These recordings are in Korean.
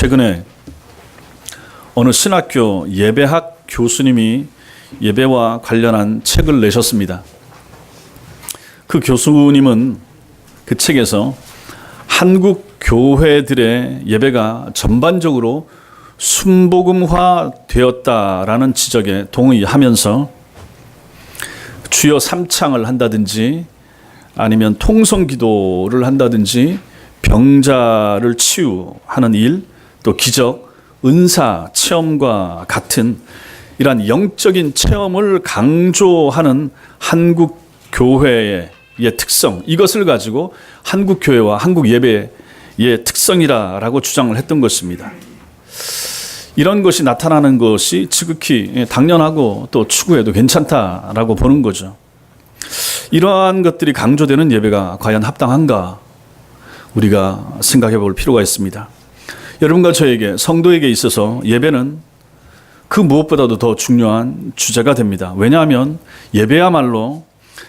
최근에 어느 신학교 예배학 교수님이 예배와 관련한 책을 내셨습니다. 그 교수님은 그 책에서 한국 교회들의 예배가 전반적으로 순복음화 되었다라는 지적에 동의하면서 주여 삼창을 한다든지 아니면 통성 기도를 한다든지 병자를 치유하는 일, 또 기적, 은사 체험과 같은 이러한 영적인 체험을 강조하는 한국 교회의 특성, 이것을 가지고 한국 교회와 한국 예배의 특성이라고 주장을 했던 것입니다. 이런 것이 나타나는 것이 지극히 당연하고 또 추구해도 괜찮다라고 보는 거죠. 이러한 것들이 강조되는 예배가 과연 합당한가? 우리가 생각해 볼 필요가 있습니다. 여러분과 저에게, 성도에게 있어서 예배는 그 무엇보다도 더 중요한 주제가 됩니다. 왜냐하면 예배야말로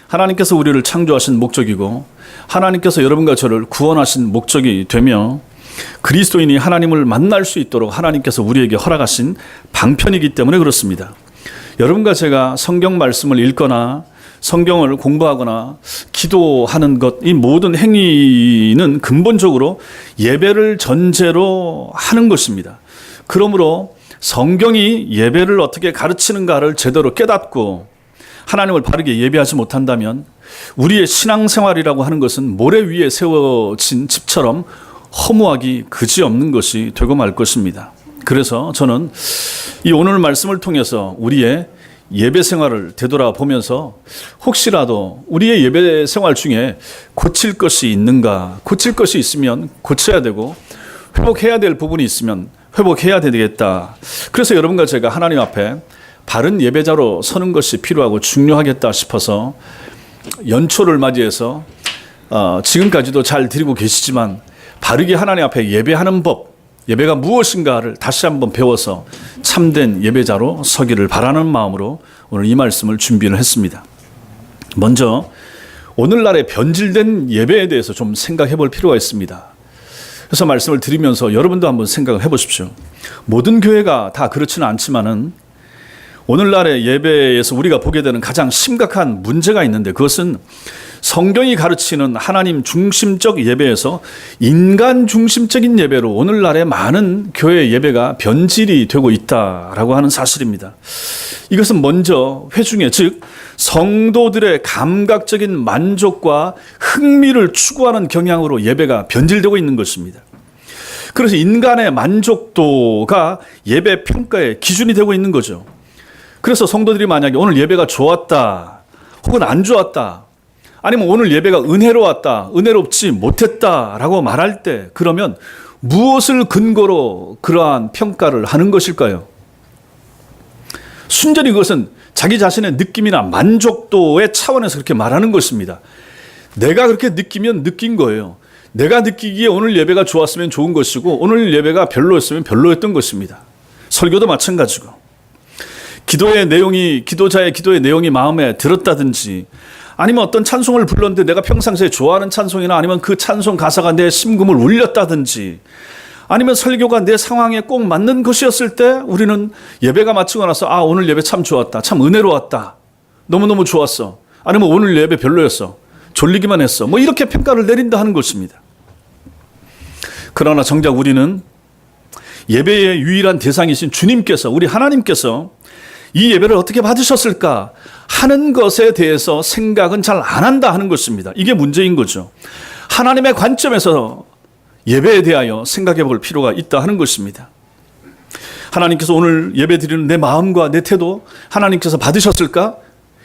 하나님께서 우리를 창조하신 목적이고 하나님께서 여러분과 저를 구원하신 목적이 되며 그리스도인이 하나님을 만날 수 있도록 하나님께서 우리에게 허락하신 방편이기 때문에 그렇습니다. 여러분과 제가 성경 말씀을 읽거나 성경을 공부하거나 기도하는 것, 이 모든 행위는 근본적으로 예배를 전제로 하는 것입니다. 그러므로 성경이 예배를 어떻게 가르치는가를 제대로 깨닫고 하나님을 바르게 예배하지 못한다면 우리의 신앙생활이라고 하는 것은 모래 위에 세워진 집처럼 허무하기 그지없는 것이 되고 말 것입니다. 그래서 저는 이 오늘 말씀을 통해서 우리의 예배 생활을 되돌아보면서 혹시라도 우리의 예배 생활 중에 고칠 것이 있는가, 고칠 것이 있으면 고쳐야 되고 회복해야 될 부분이 있으면 회복해야 되겠다. 그래서 여러분과 제가 하나님 앞에 바른 예배자로 서는 것이 필요하고 중요하겠다 싶어서 연초를 맞이해서 지금까지도 잘 드리고 계시지만 바르게 하나님 앞에 예배하는 법, 예배가 무엇인가를 다시 한번 배워서 참된 예배자로 서기를 바라는 마음으로 오늘 이 말씀을 준비를 했습니다. 먼저 오늘날의 변질된 예배에 대해서 좀 생각해 볼 필요가 있습니다. 그래서 말씀을 드리면서 여러분도 한번 생각을 해 보십시오. 모든 교회가 다 그렇지는 않지만은 오늘날의 예배에서 우리가 보게 되는 가장 심각한 문제가 있는데 그것은 성경이 가르치는 하나님 중심적 예배에서 인간 중심적인 예배로 오늘날의 많은 교회 예배가 변질이 되고 있다라고 하는 사실입니다. 이것은 먼저 회중의, 즉 성도들의 감각적인 만족과 흥미를 추구하는 경향으로 예배가 변질되고 있는 것입니다. 그래서 인간의 만족도가 예배 평가의 기준이 되고 있는 거죠. 그래서 성도들이 만약에 오늘 예배가 좋았다 혹은 안 좋았다, 아니면 오늘 예배가 은혜로웠다, 은혜롭지 못했다라고 말할 때 그러면 무엇을 근거로 그러한 평가를 하는 것일까요? 순전히 그것은 자기 자신의 느낌이나 만족도의 차원에서 그렇게 말하는 것입니다. 내가 그렇게 느끼면 느낀 거예요. 내가 느끼기에 오늘 예배가 좋았으면 좋은 것이고 오늘 예배가 별로였으면 별로였던 것입니다. 설교도 마찬가지고 기도자의 기도의 내용이 마음에 들었다든지 아니면 어떤 찬송을 불렀는데 내가 평상시에 좋아하는 찬송이나 아니면 그 찬송 가사가 내 심금을 울렸다든지 아니면 설교가 내 상황에 꼭 맞는 것이었을 때 우리는 예배가 마치고 나서 오늘 예배 참 좋았다, 참 은혜로웠다, 너무너무 좋았어, 아니면 오늘 예배 별로였어, 졸리기만 했어, 뭐 이렇게 평가를 내린다 하는 것입니다. 그러나 정작 우리는 예배의 유일한 대상이신 주님께서, 우리 하나님께서 이 예배를 어떻게 받으셨을까 하는 것에 대해서 생각은 잘 안 한다 하는 것입니다. 이게 문제인 거죠. 하나님의 관점에서 예배에 대하여 생각해 볼 필요가 있다 하는 것입니다. 하나님께서 오늘 예배 드리는 내 마음과 내 태도 하나님께서 받으셨을까?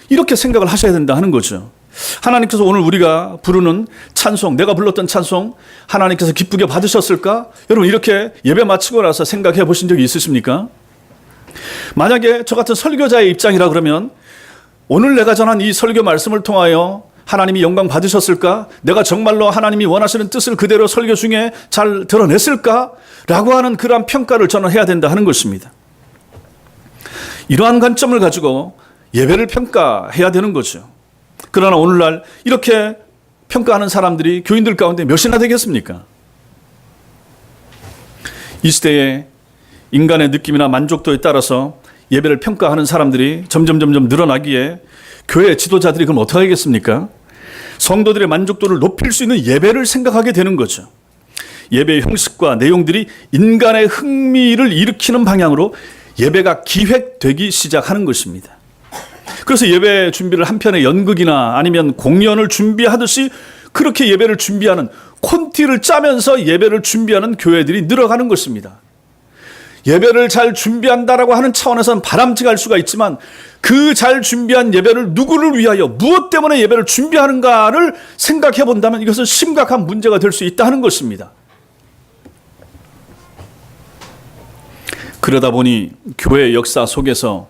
이렇게 생각을 하셔야 된다 하는 거죠. 하나님께서 오늘 우리가 부르는 찬송, 내가 불렀던 찬송 하나님께서 기쁘게 받으셨을까? 여러분 이렇게 예배 마치고 나서 생각해 보신 적이 있으십니까? 만약에 저 같은 설교자의 입장이라 그러면 오늘 내가 전한 이 설교 말씀을 통하여 하나님이 영광 받으셨을까? 내가 정말로 하나님이 원하시는 뜻을 그대로 설교 중에 잘 드러냈을까? 라고 하는 그러한 평가를 저는 해야 된다 하는 것입니다. 이러한 관점을 가지고 예배를 평가해야 되는 거죠. 그러나 오늘날 이렇게 평가하는 사람들이 교인들 가운데 몇이나 되겠습니까? 이 시대에 인간의 느낌이나 만족도에 따라서 예배를 평가하는 사람들이 점점 늘어나기에 교회 지도자들이 그럼 어떻게 하겠습니까? 성도들의 만족도를 높일 수 있는 예배를 생각하게 되는 거죠. 예배의 형식과 내용들이 인간의 흥미를 일으키는 방향으로 예배가 기획되기 시작하는 것입니다. 그래서 예배 준비를 한편의 연극이나 아니면 공연을 준비하듯이 그렇게 예배를 준비하는, 콘티를 짜면서 예배를 준비하는 교회들이 늘어가는 것입니다. 예배를 잘 준비한다라고 하는 차원에서는 바람직할 수가 있지만 그 잘 준비한 예배를 누구를 위하여 무엇 때문에 예배를 준비하는가를 생각해 본다면 이것은 심각한 문제가 될 수 있다 하는 것입니다. 그러다 보니 교회 역사 속에서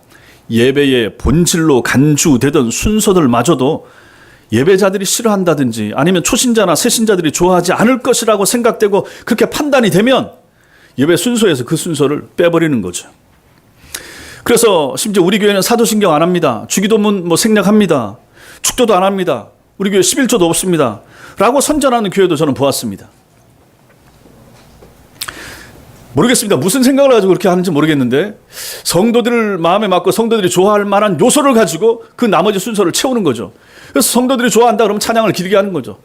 예배의 본질로 간주되던 순서들마저도 예배자들이 싫어한다든지 아니면 초신자나 새신자들이 좋아하지 않을 것이라고 생각되고 그렇게 판단이 되면 예배 순서에서 그 순서를 빼버리는 거죠. 그래서 심지어 우리 교회는 사도신경 안 합니다. 주기도문 생략합니다. 축도도 안 합니다. 우리 교회 11조도 없습니다. 라고 선전하는 교회도 저는 보았습니다. 모르겠습니다. 무슨 생각을 가지고 그렇게 하는지 모르겠는데 성도들을 마음에 맞고 성도들이 좋아할 만한 요소를 가지고 그 나머지 순서를 채우는 거죠. 그래서 성도들이 좋아한다 그러면 찬양을 길게 하는 거죠.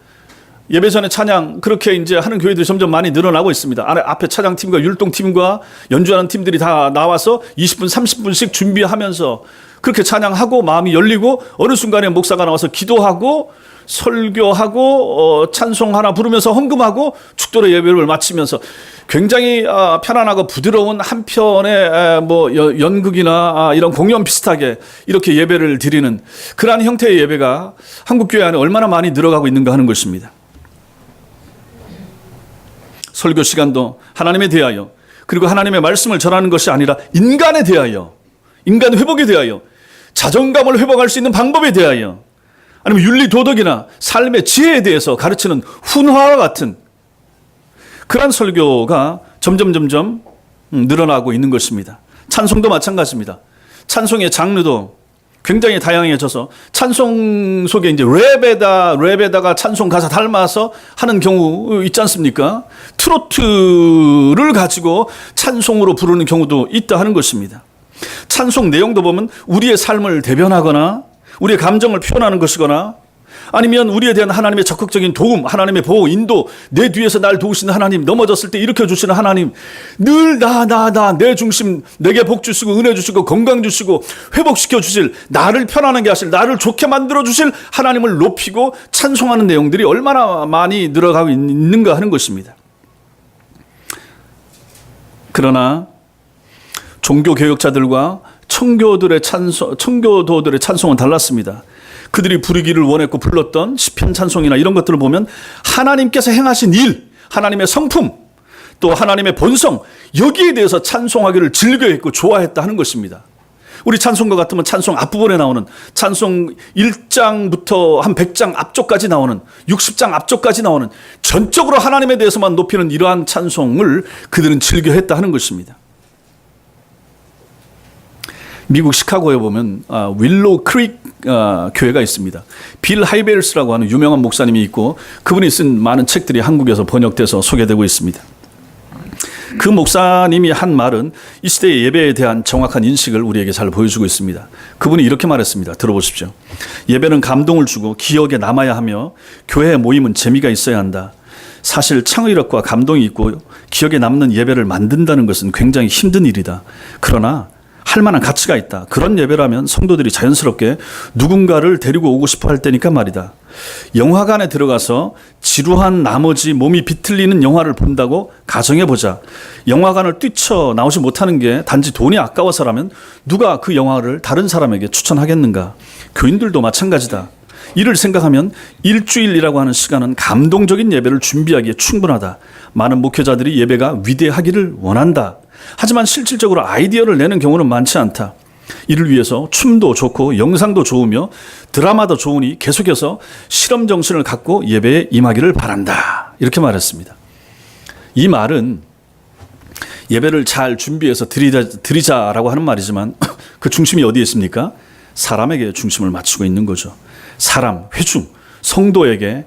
예배 전에 찬양 그렇게 이제 하는 교회들이 점점 많이 늘어나고 있습니다. 앞에 찬양팀과 율동팀과 연주하는 팀들이 다 나와서 20분, 30분씩 준비하면서 그렇게 찬양하고 마음이 열리고 어느 순간에 목사가 나와서 기도하고 설교하고 찬송 하나 부르면서 헌금하고 축도로 예배를 마치면서 굉장히 편안하고 부드러운 한편의 연극이나 이런 공연 비슷하게 이렇게 예배를 드리는 그러한 형태의 예배가 한국 교회 안에 얼마나 많이 늘어가고 있는가 하는 것입니다. 설교 시간도 하나님에 대하여 그리고 하나님의 말씀을 전하는 것이 아니라 인간에 대하여, 인간 회복에 대하여, 자존감을 회복할 수 있는 방법에 대하여, 아니면 윤리 도덕이나 삶의 지혜에 대해서 가르치는 훈화와 같은 그런 설교가 점점 늘어나고 있는 것입니다. 찬송도 마찬가지입니다. 찬송의 장르도 굉장히 다양해져서 찬송 속에 이제 랩에다가 찬송 가사 닮아서 하는 경우 있지 않습니까? 트로트를 가지고 찬송으로 부르는 경우도 있다 하는 것입니다. 찬송 내용도 보면 우리의 삶을 대변하거나 우리의 감정을 표현하는 것이거나 아니면 우리에 대한 하나님의 적극적인 도움, 하나님의 보호, 인도, 내 뒤에서 날 도우시는 하나님, 넘어졌을 때 일으켜주시는 하나님, 늘 내 중심, 내게 복 주시고 은혜 주시고 건강 주시고 회복시켜 주실, 나를 편안하게 하실, 나를 좋게 만들어 주실 하나님을 높이고 찬송하는 내용들이 얼마나 많이 늘어가고 있는가 하는 것입니다. 그러나 종교개혁자들과 청교도들의 찬송은 달랐습니다. 그들이 부르기를 원했고 불렀던 시편 찬송이나 이런 것들을 보면 하나님께서 행하신 일, 하나님의 성품, 또 하나님의 본성, 여기에 대해서 찬송하기를 즐겨했고 좋아했다 하는 것입니다. 우리 찬송가 같으면 찬송 앞부분에 나오는 찬송 1장부터 한 100장 앞쪽까지 나오는 60장 앞쪽까지 나오는 전적으로 하나님에 대해서만 높이는 이러한 찬송을 그들은 즐겨했다 하는 것입니다. 미국 시카고에 보면 윌로우 크릭 교회가 있습니다. 빌 하이벨스라고 하는 유명한 목사님이 있고 그분이 쓴 많은 책들이 한국에서 번역돼서 소개되고 있습니다. 그 목사님이 한 말은 이 시대의 예배에 대한 정확한 인식을 우리에게 잘 보여주고 있습니다. 그분이 이렇게 말했습니다. 들어보십시오. 예배는 감동을 주고 기억에 남아야 하며 교회 모임은 재미가 있어야 한다. 사실 창의력과 감동이 있고 기억에 남는 예배를 만든다는 것은 굉장히 힘든 일이다. 그러나 할 만한 가치가 있다. 그런 예배라면 성도들이 자연스럽게 누군가를 데리고 오고 싶어 할 때니까 말이다. 영화관에 들어가서 지루한 나머지 몸이 비틀리는 영화를 본다고 가정해보자. 영화관을 뛰쳐나오지 못하는 게 단지 돈이 아까워서라면 누가 그 영화를 다른 사람에게 추천하겠는가. 교인들도 마찬가지다. 이를 생각하면 일주일이라고 하는 시간은 감동적인 예배를 준비하기에 충분하다. 많은 목회자들이 예배가 위대하기를 원한다. 하지만 실질적으로 아이디어를 내는 경우는 많지 않다. 이를 위해서 춤도 좋고 영상도 좋으며 드라마도 좋으니 계속해서 실험 정신을 갖고 예배에 임하기를 바란다. 이렇게 말했습니다. 이 말은 예배를 잘 준비해서 드리자라고 하는 말이지만 그 중심이 어디에 있습니까? 사람에게 중심을 맞추고 있는 거죠. 사람, 회중, 성도에게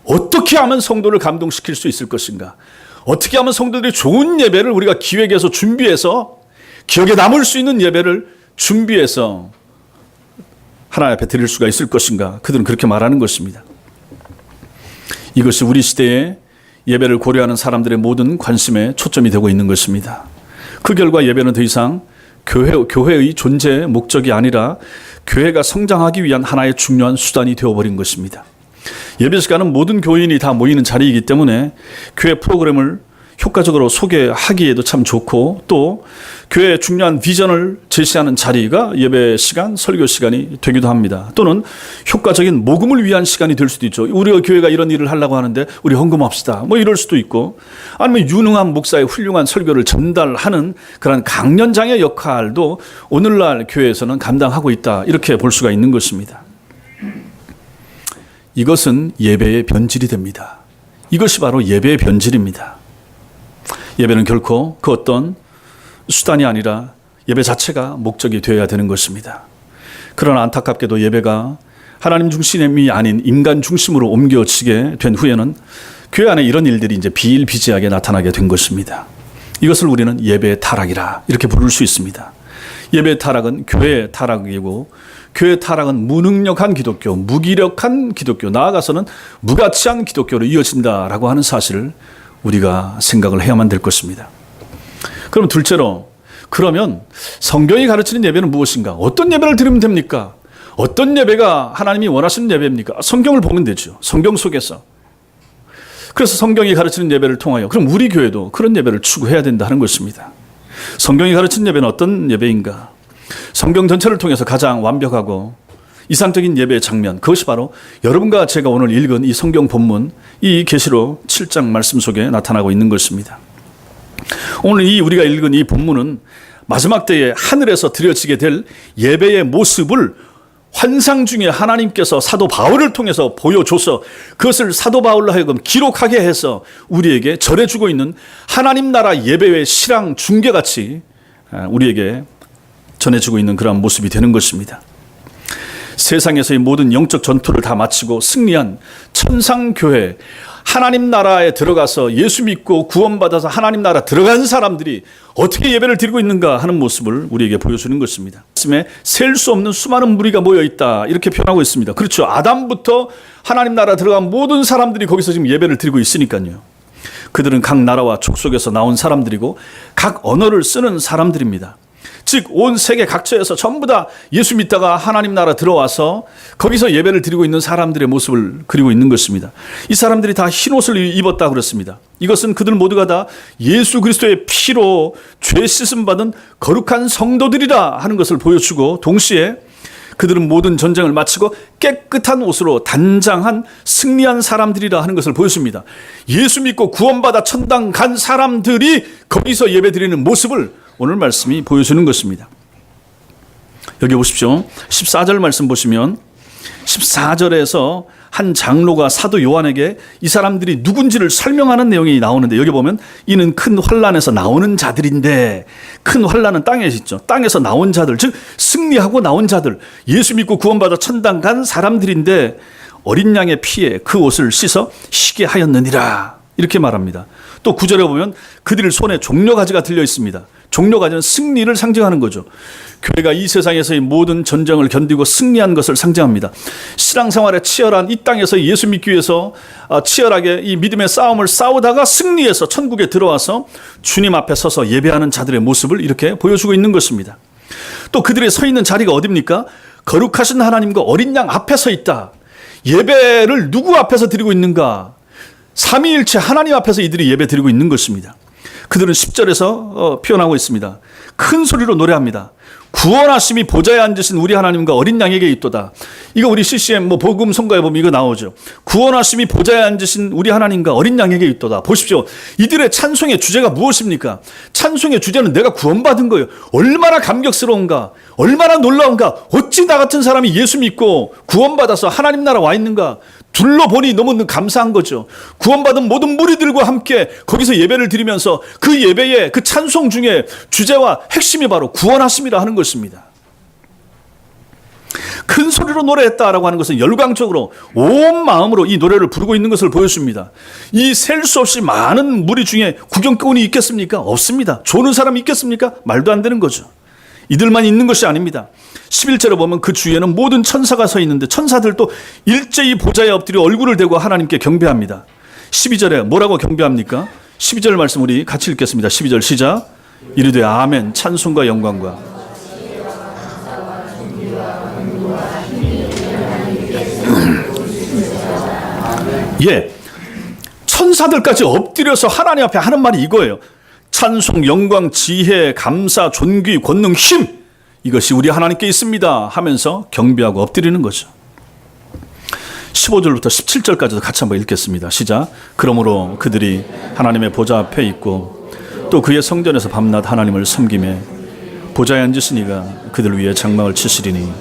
어떻게 하면 성도를 감동시킬 수 있을 것인가? 어떻게 하면 성도들이 좋은 예배를 우리가 기획해서 준비해서 기억에 남을 수 있는 예배를 준비해서 하나님 앞에 드릴 수가 있을 것인가? 그들은 그렇게 말하는 것입니다. 이것이 우리 시대에 예배를 고려하는 사람들의 모든 관심에 초점이 되고 있는 것입니다. 그 결과 예배는 더 이상 교회의 존재 목적이 아니라 교회가 성장하기 위한 하나의 중요한 수단이 되어버린 것입니다. 예배 시간은 모든 교인이 다 모이는 자리이기 때문에 교회 프로그램을 효과적으로 소개하기에도 참 좋고 또 교회의 중요한 비전을 제시하는 자리가 예배 시간, 설교 시간이 되기도 합니다. 또는 효과적인 모금을 위한 시간이 될 수도 있죠. 우리 교회가 이런 일을 하려고 하는데 우리 헌금합시다. 뭐 이럴 수도 있고 아니면 유능한 목사의 훌륭한 설교를 전달하는 그런 강연장의 역할도 오늘날 교회에서는 감당하고 있다. 이렇게 볼 수가 있는 것입니다. 이것은 예배의 변질이 됩니다. 이것이 바로 예배의 변질입니다. 예배는 결코 그 어떤 수단이 아니라 예배 자체가 목적이 되어야 되는 것입니다. 그러나 안타깝게도 예배가 하나님 중심이 아닌 인간 중심으로 옮겨지게 된 후에는 교회 안에 이런 일들이 이제 비일비재하게 나타나게 된 것입니다. 이것을 우리는 예배의 타락이라 이렇게 부를 수 있습니다. 예배의 타락은 교회의 타락이고 교회의 타락은 무능력한 기독교, 무기력한 기독교, 나아가서는 무가치한 기독교로 이어진다라고 하는 사실을 우리가 생각을 해야만 될 것입니다. 그럼 둘째로 그러면 성경이 가르치는 예배는 무엇인가? 어떤 예배를 드리면 됩니까? 어떤 예배가 하나님이 원하시는 예배입니까? 성경을 보면 되죠. 성경 속에서. 그래서 성경이 가르치는 예배를 통하여 그럼 우리 교회도 그런 예배를 추구해야 된다 하는 것입니다. 성경이 가르치는 예배는 어떤 예배인가? 성경 전체를 통해서 가장 완벽하고 이상적인 예배의 장면, 그것이 바로 여러분과 제가 오늘 읽은 이 성경 본문, 이 계시록 7장 말씀 속에 나타나고 있는 것입니다. 오늘 우리가 읽은 이 본문은 마지막 때에 하늘에서 드려지게 될 예배의 모습을 환상 중에 하나님께서 사도 바울을 통해서 보여줘서 그것을 사도 바울로 하여금 기록하게 해서 우리에게 전해주고 있는 하나님 나라 예배의 실황 중계같이 우리에게 전해주고 있는 그런 모습이 되는 것입니다. 세상에서의 모든 영적 전투를 다 마치고 승리한 천상교회, 하나님 나라에 들어가서 예수 믿고 구원받아서 하나님 나라 들어간 사람들이 어떻게 예배를 드리고 있는가 하는 모습을 우리에게 보여주는 것입니다. 말씀에 셀 수 없는 수많은 무리가 모여 있다 이렇게 표현하고 있습니다. 그렇죠. 아담부터 하나님 나라 들어간 모든 사람들이 거기서 지금 예배를 드리고 있으니까요. 그들은 각 나라와 족속에서 나온 사람들이고 각 언어를 쓰는 사람들입니다. 즉 온 세계 각처에서 전부 다 예수 믿다가 하나님 나라 들어와서 거기서 예배를 드리고 있는 사람들의 모습을 그리고 있는 것입니다. 이 사람들이 다 흰옷을 입었다 그랬습니다. 이것은 그들 모두가 다 예수 그리스도의 피로 죄 씻음 받은 거룩한 성도들이라 하는 것을 보여주고 동시에 그들은 모든 전쟁을 마치고 깨끗한 옷으로 단장한 승리한 사람들이라 하는 것을 보여줍니다. 예수 믿고 구원받아 천당 간 사람들이 거기서 예배드리는 모습을 오늘 말씀이 보여주는 것입니다. 여기 보십시오. 14절 말씀 보시면 14절에서 한 장로가 사도 요한에게 이 사람들이 누군지를 설명하는 내용이 나오는데 여기 보면 이는 큰 환난에서 나오는 자들인데 큰 환난은 땅에 있죠. 땅에서 나온 자들, 즉 승리하고 나온 자들, 예수 믿고 구원받아 천당 간 사람들인데 어린 양의 피에 그 옷을 씻어 쉬게 하였느니라 이렇게 말합니다. 또 9절에 보면 그들 손에 종려가지가 들려 있습니다. 종려가지는 승리를 상징하는 거죠. 교회가 이 세상에서의 모든 전쟁을 견디고 승리한 것을 상징합니다. 신앙생활에 치열한 이 땅에서 예수 믿기 위해서 치열하게 이 믿음의 싸움을 싸우다가 승리해서 천국에 들어와서 주님 앞에 서서 예배하는 자들의 모습을 이렇게 보여주고 있는 것입니다. 또 그들이 서 있는 자리가 어디입니까? 거룩하신 하나님과 어린 양 앞에 서 있다. 예배를 누구 앞에서 드리고 있는가? 삼위일체 하나님 앞에서 이들이 예배 드리고 있는 것입니다. 그들은 10절에서 표현하고 있습니다. 큰 소리로 노래합니다. 구원하심이 보좌에 앉으신 우리 하나님과 어린 양에게 있도다. 이거 우리 CCM 복음 성가에 보면 이거 나오죠. 구원하심이 보좌에 앉으신 우리 하나님과 어린 양에게 있도다. 보십시오. 이들의 찬송의 주제가 무엇입니까? 찬송의 주제는 내가 구원받은 거예요. 얼마나 감격스러운가, 얼마나 놀라운가. 어찌 나 같은 사람이 예수 믿고 구원받아서 하나님 나라 와 있는가. 둘러보니 너무 감사한 거죠. 구원받은 모든 무리들과 함께 거기서 예배를 드리면서 그 예배의 그 찬송 중에 주제와 핵심이 바로 구원하심이라 하는 것입니다. 큰 소리로 노래했다라고 하는 것은 열광적으로 온 마음으로 이 노래를 부르고 있는 것을 보여줍니다. 이 셀 수 없이 많은 무리 중에 구경꾼이 있겠습니까? 없습니다. 조는 사람이 있겠습니까? 말도 안 되는 거죠. 이들만 있는 것이 아닙니다. 11절에 보면 그 주위에는 모든 천사가 서 있는데 천사들도 일제히 보좌에 엎드려 얼굴을 대고 하나님께 경배합니다. 12절에 뭐라고 경배합니까? 12절 말씀 우리 같이 읽겠습니다. 12절 시작. 이르되 아멘 찬송과 영광과 예, 천사들까지 엎드려서 하나님 앞에 하는 말이 이거예요. 찬송, 영광, 지혜, 감사, 존귀, 권능, 힘, 이것이 우리 하나님께 있습니다 하면서 경배하고 엎드리는 거죠. 15절부터 17절까지도 같이 한번 읽겠습니다. 시작. 그러므로 그들이 하나님의 보좌 앞에 있고 또 그의 성전에서 밤낮 하나님을 섬기며 보좌에 앉으시니가 그들 위에 장막을 치시리니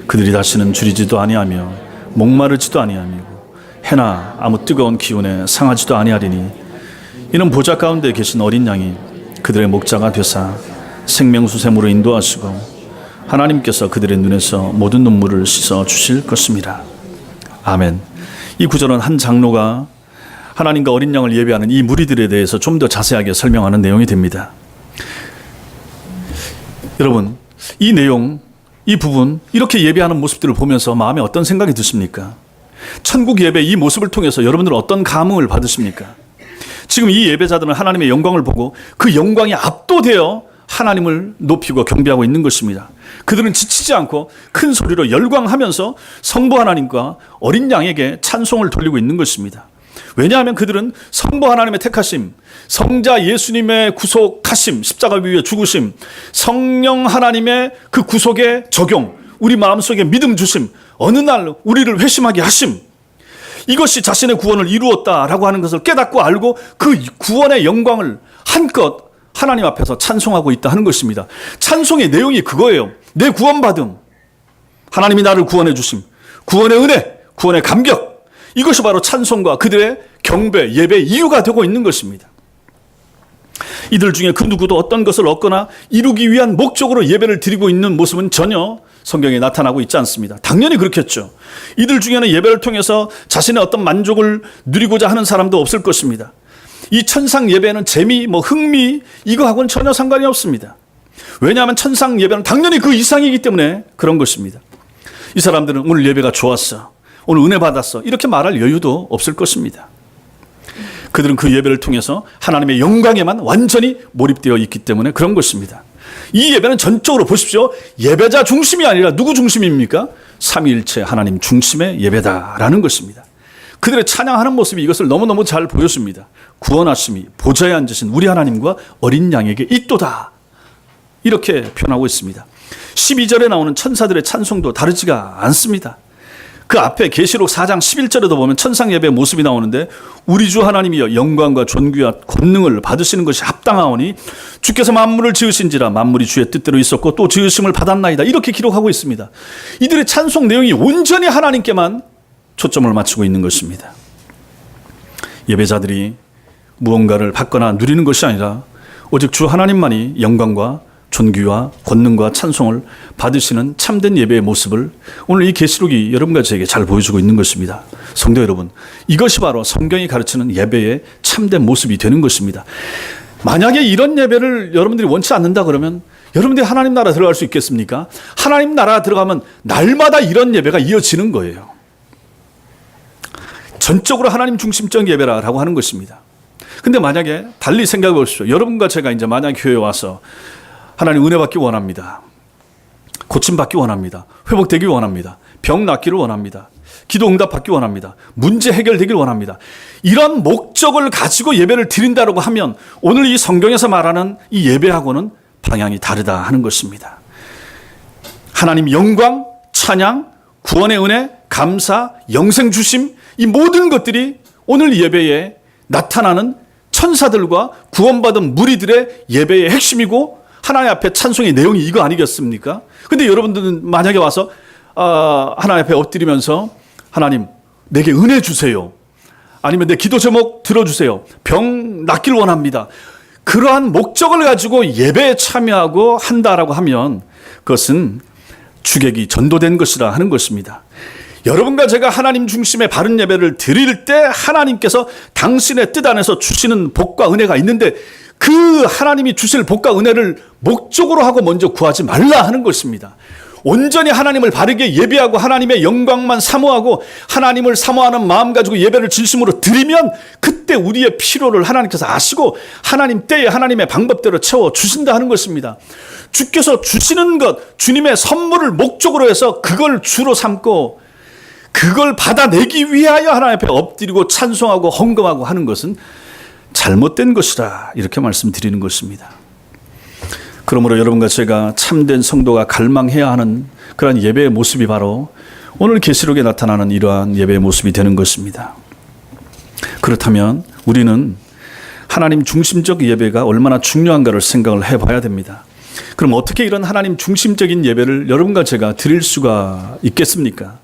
그들이 다시는 줄이지도 아니하며 목마르지도 아니하며 해나 아무 뜨거운 기운에 상하지도 아니하리니 이는 보좌 가운데 계신 어린 양이 그들의 목자가 되사 생명수샘으로 인도하시고 하나님께서 그들의 눈에서 모든 눈물을 씻어 주실 것입니다. 아멘. 이 구절은 한 장로가 하나님과 어린 양을 예배하는 이 무리들에 대해서 좀 더 자세하게 설명하는 내용이 됩니다. 여러분, 이 내용, 이 부분, 이렇게 예배하는 모습들을 보면서 마음에 어떤 생각이 드십니까? 천국 예배 이 모습을 통해서 여러분들은 어떤 감흥을 받으십니까? 지금 이 예배자들은 하나님의 영광을 보고 그 영광에 압도되어 하나님을 높이고 경배하고 있는 것입니다. 그들은 지치지 않고 큰 소리로 열광하면서 성부 하나님과 어린 양에게 찬송을 돌리고 있는 것입니다. 왜냐하면 그들은 성부 하나님의 택하심, 성자 예수님의 구속하심, 십자가 위에 죽으심, 성령 하나님의 그 구속의 적용, 우리 마음속에 믿음 주심, 어느 날 우리를 회심하게 하심, 이것이 자신의 구원을 이루었다라고 하는 것을 깨닫고 알고 그 구원의 영광을 한껏 하나님 앞에서 찬송하고 있다 하는 것입니다. 찬송의 내용이 그거예요. 내 구원받음, 하나님이 나를 구원해 주심, 구원의 은혜, 구원의 감격, 이것이 바로 찬송과 그들의 경배, 예배 이유가 되고 있는 것입니다. 이들 중에 그 누구도 어떤 것을 얻거나 이루기 위한 목적으로 예배를 드리고 있는 모습은 전혀 성경에 나타나고 있지 않습니다. 당연히 그렇겠죠. 이들 중에는 예배를 통해서 자신의 어떤 만족을 누리고자 하는 사람도 없을 것입니다. 이 천상 예배는 재미, 흥미, 이거하고는 전혀 상관이 없습니다. 왜냐하면 천상 예배는 당연히 그 이상이기 때문에 그런 것입니다. 이 사람들은 오늘 예배가 좋았어, 오늘 은혜 받았어, 이렇게 말할 여유도 없을 것입니다. 그들은 그 예배를 통해서 하나님의 영광에만 완전히 몰입되어 있기 때문에 그런 것입니다. 이 예배는 전적으로 보십시오. 예배자 중심이 아니라 누구 중심입니까? 삼위일체 하나님 중심의 예배다라는 것입니다. 그들의 찬양하는 모습이 이것을 너무너무 잘 보여줍니다. 구원하심이 보좌에 앉으신 우리 하나님과 어린 양에게 있도다, 이렇게 표현하고 있습니다. 12절에 나오는 천사들의 찬송도 다르지가 않습니다. 그 앞에 계시록 4장 11절에도 보면 천상 예배의 모습이 나오는데 우리 주 하나님이여 영광과 존귀와 권능을 받으시는 것이 합당하오니 주께서 만물을 지으신지라 만물이 주의 뜻대로 있었고 또 지으심을 받았나이다, 이렇게 기록하고 있습니다. 이들의 찬송 내용이 온전히 하나님께만 초점을 맞추고 있는 것입니다. 예배자들이 무언가를 받거나 누리는 것이 아니라 오직 주 하나님만이 영광과 존귀와 권능과 찬송을 받으시는 참된 예배의 모습을 오늘 이 계시록이 여러분과 저에게 잘 보여주고 있는 것입니다. 성도 여러분, 이것이 바로 성경이 가르치는 예배의 참된 모습이 되는 것입니다. 만약에 이런 예배를 여러분들이 원치 않는다 그러면 여러분들이 하나님 나라 들어갈 수 있겠습니까? 하나님 나라 들어가면 날마다 이런 예배가 이어지는 거예요. 전적으로 하나님 중심적 예배라고 하는 것입니다. 근데 만약에 달리 생각해 보십시오. 여러분과 제가 이제 만약 교회에 와서 하나님 은혜 받기 원합니다, 고침 받기 원합니다, 회복되기 원합니다, 병 낫기를 원합니다, 기도 응답 받기 원합니다, 문제 해결되길 원합니다, 이런 목적을 가지고 예배를 드린다고 하면 오늘 이 성경에서 말하는 이 예배하고는 방향이 다르다 하는 것입니다. 하나님 영광, 찬양, 구원의 은혜, 감사, 영생 주심, 이 모든 것들이 오늘 예배에 나타나는 천사들과 구원받은 무리들의 예배의 핵심이고 하나님 앞에 찬송의 내용이 이거 아니겠습니까? 근데 여러분들은 만약에 와서 하나님 앞에 엎드리면서 하나님 내게 은혜 주세요, 아니면 내 기도 제목 들어주세요, 병 낫길 원합니다, 그러한 목적을 가지고 예배에 참여하고 한다라고 하면 그것은 주객이 전도된 것이라 하는 것입니다. 여러분과 제가 하나님 중심의 바른 예배를 드릴 때 하나님께서 당신의 뜻 안에서 주시는 복과 은혜가 있는데 그 하나님이 주실 복과 은혜를 목적으로 하고 먼저 구하지 말라 하는 것입니다. 온전히 하나님을 바르게 예배하고 하나님의 영광만 사모하고 하나님을 사모하는 마음 가지고 예배를 진심으로 드리면 그때 우리의 필요를 하나님께서 아시고 하나님 때에 하나님의 방법대로 채워주신다 하는 것입니다. 주께서 주시는 것, 주님의 선물을 목적으로 해서 그걸 주로 삼고 그걸 받아내기 위하여 하나님 앞에 엎드리고 찬송하고 헌금하고 하는 것은 잘못된 것이라 이렇게 말씀드리는 것입니다. 그러므로 여러분과 제가 참된 성도가 갈망해야 하는 그러한 예배의 모습이 바로 오늘 계시록에 나타나는 이러한 예배의 모습이 되는 것입니다. 그렇다면 우리는 하나님 중심적 예배가 얼마나 중요한가를 생각을 해봐야 됩니다. 그럼 어떻게 이런 하나님 중심적인 예배를 여러분과 제가 드릴 수가 있겠습니까?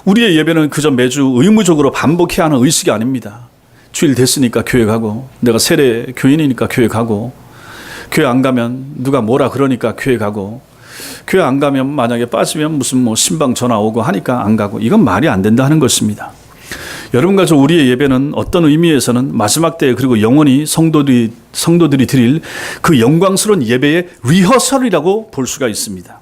우리의 예배는 그저 매주 의무적으로 반복해야 하는 의식이 아닙니다. 주일 됐으니까 교회 가고, 내가 세례 교인이니까 교회 가고, 교회 안 가면 누가 뭐라 그러니까 교회 가고, 교회 안 가면 만약에 빠지면 무슨 신방 전화 오고 하니까 안 가고, 이건 말이 안 된다 하는 것입니다. 여러분과 저 우리의 예배는 어떤 의미에서는 마지막 때에 그리고 영원히 성도들이 드릴 그 영광스러운 예배의 리허설이라고 볼 수가 있습니다.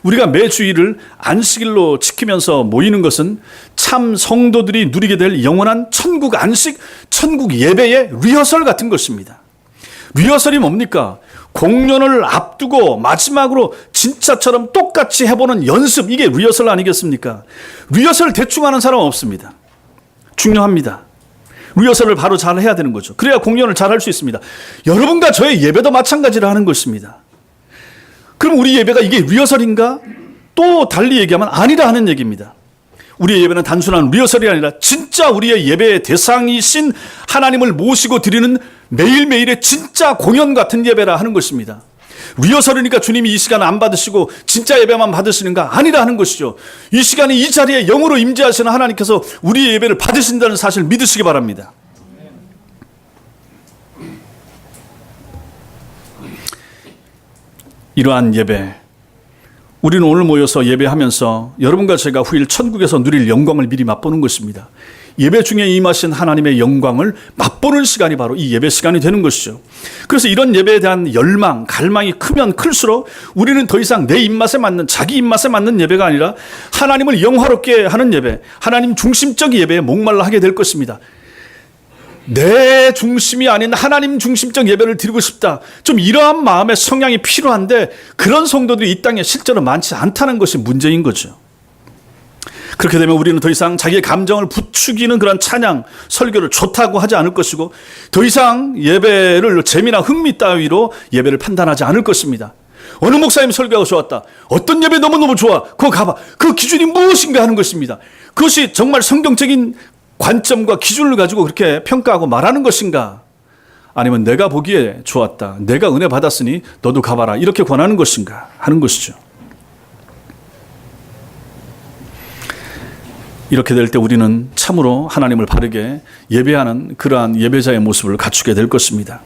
우리가 매주일을 안식일로 지키면서 모이는 것은 참 성도들이 누리게 될 영원한 천국 안식, 천국 예배의 리허설 같은 것입니다. 리허설이 뭡니까? 공연을 앞두고 마지막으로 진짜처럼 똑같이 해보는 연습, 이게 리허설 아니겠습니까? 리허설 대충 하는 사람은 없습니다. 중요합니다. 리허설을 바로 잘 해야 되는 거죠. 그래야 공연을 잘 할 수 있습니다. 여러분과 저의 예배도 마찬가지라 하는 것입니다. 그럼 우리 예배가 이게 리허설인가? 또 달리 얘기하면 아니라 하는 얘기입니다. 우리의 예배는 단순한 리허설이 아니라 진짜 우리의 예배의 대상이신 하나님을 모시고 드리는 매일매일의 진짜 공연 같은 예배라 하는 것입니다. 리허설이니까 주님이 이 시간 안 받으시고 진짜 예배만 받으시는가? 아니라 하는 것이죠. 이 시간에 이 자리에 영으로 임재하시는 하나님께서 우리의 예배를 받으신다는 사실 믿으시기 바랍니다. 이러한 예배, 우리는 오늘 모여서 예배하면서 여러분과 제가 후일 천국에서 누릴 영광을 미리 맛보는 것입니다. 예배 중에 임하신 하나님의 영광을 맛보는 시간이 바로 이 예배 시간이 되는 것이죠. 그래서 이런 예배에 대한 열망, 갈망이 크면 클수록 우리는 더 이상 내 입맛에 맞는, 자기 입맛에 맞는 예배가 아니라 하나님을 영화롭게 하는 예배, 하나님 중심적 예배에 목말라 하게 될 것입니다. 내 중심이 아닌 하나님 중심적 예배를 드리고 싶다. 좀 이러한 마음의 성향이 필요한데 그런 성도들이 이 땅에 실제로 많지 않다는 것이 문제인 거죠. 그렇게 되면 우리는 더 이상 자기의 감정을 부추기는 그런 찬양, 설교를 좋다고 하지 않을 것이고 더 이상 예배를 재미나 흥미 따위로 예배를 판단하지 않을 것입니다. 어느 목사님 설교가 좋았다. 어떤 예배 너무너무 좋아. 그거 가봐. 그 기준이 무엇인가 하는 것입니다. 그것이 정말 성경적인 관점과 기준을 가지고 그렇게 평가하고 말하는 것인가? 아니면 내가 보기에 좋았다. 내가 은혜 받았으니 너도 가봐라. 이렇게 권하는 것인가? 하는 것이죠. 이렇게 될 때 우리는 참으로 하나님을 바르게 예배하는 그러한 예배자의 모습을 갖추게 될 것입니다.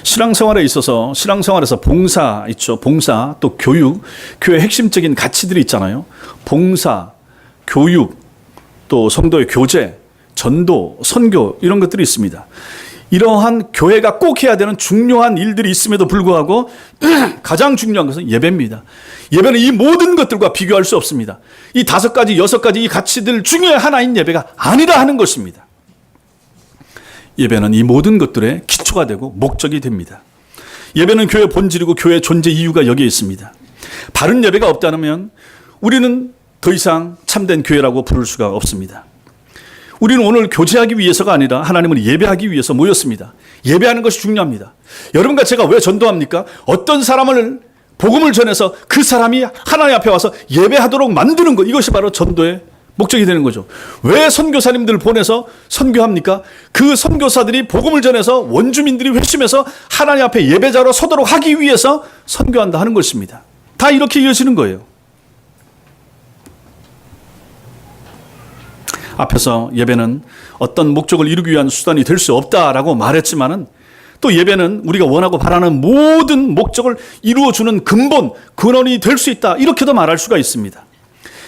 신앙생활에 있어서 신앙생활에서 봉사 있죠. 봉사 또 교육, 교회 핵심적인 가치들이 있잖아요. 봉사, 교육, 또 성도의 교제, 전도, 선교 이런 것들이 있습니다. 이러한 교회가 꼭 해야 되는 중요한 일들이 있음에도 불구하고 가장 중요한 것은 예배입니다. 예배는 이 모든 것들과 비교할 수 없습니다. 이 5가지, 6가지 이 가치들 중에 하나인 예배가 아니라 하는 것입니다. 예배는 이 모든 것들의 기초가 되고 목적이 됩니다. 예배는 교회의 본질이고 교회의 존재 이유가 여기에 있습니다. 바른 예배가 없다면 우리는 더 이상 참된 교회라고 부를 수가 없습니다. 우리는 오늘 교제하기 위해서가 아니라 하나님을 예배하기 위해서 모였습니다. 예배하는 것이 중요합니다. 여러분과 제가 왜 전도합니까? 어떤 사람을 복음을 전해서 그 사람이 하나님 앞에 와서 예배하도록 만드는 것, 이것이 바로 전도의 목적이 되는 거죠. 왜 선교사님들을 보내서 선교합니까? 그 선교사들이 복음을 전해서 원주민들이 회심해서 하나님 앞에 예배자로 서도록 하기 위해서 선교한다 하는 것입니다. 다 이렇게 이어지는 거예요. 앞에서 예배는 어떤 목적을 이루기 위한 수단이 될 수 없다라고 말했지만은 또 예배는 우리가 원하고 바라는 모든 목적을 이루어주는 근원이 될 수 있다. 이렇게도 말할 수가 있습니다.